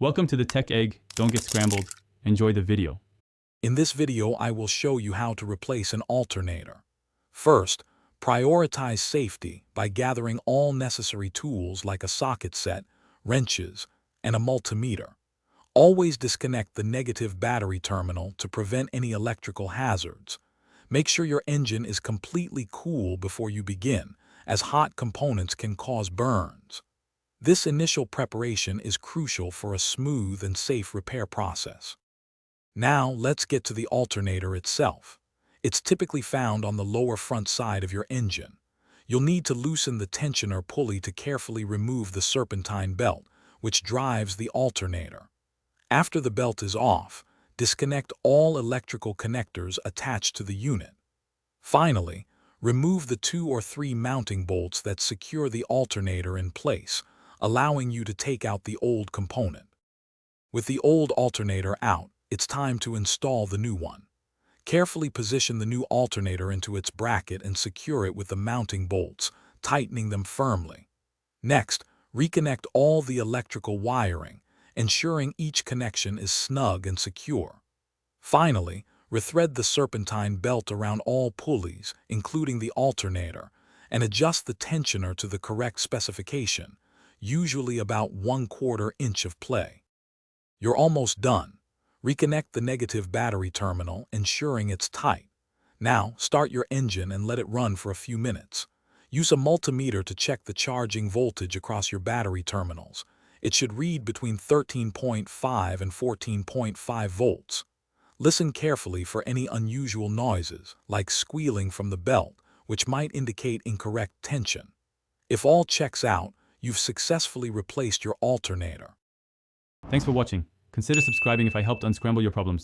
Welcome to the Tech Egg. Don't get scrambled. Enjoy the video. In this video, I will show you how to replace an alternator. First, prioritize safety by gathering all necessary tools like a socket set, wrenches, and a multimeter. Always disconnect the negative battery terminal to prevent any electrical hazards. Make sure your engine is completely cool before you begin, as hot components can cause burns. This initial preparation is crucial for a smooth and safe repair process. Now, let's get to the alternator itself. It's typically found on the lower front side of your engine. You'll need to loosen the tensioner pulley to carefully remove the serpentine belt, which drives the alternator. After the belt is off, disconnect all electrical connectors attached to the unit. Finally, remove the 2 or 3 mounting bolts that secure the alternator in place, allowing you to take out the old component. With the old alternator out, it's time to install the new one. Carefully position the new alternator into its bracket and secure it with the mounting bolts, tightening them firmly. Next, reconnect all the electrical wiring, ensuring each connection is snug and secure. Finally, rethread the serpentine belt around all pulleys, including the alternator, and adjust the tensioner to the correct specification, usually about 1/4 inch of play. You're almost done. Reconnect the negative battery terminal, ensuring it's tight. Now, start your engine and let it run for a few minutes. Use a multimeter to check the charging voltage across your battery terminals. It should read between 13.5 and 14.5 volts. Listen carefully for any unusual noises, like squealing from the belt, which might indicate incorrect tension. If all checks out, you've successfully replaced your alternator. Thanks for watching. Consider subscribing if I helped unscramble your problems.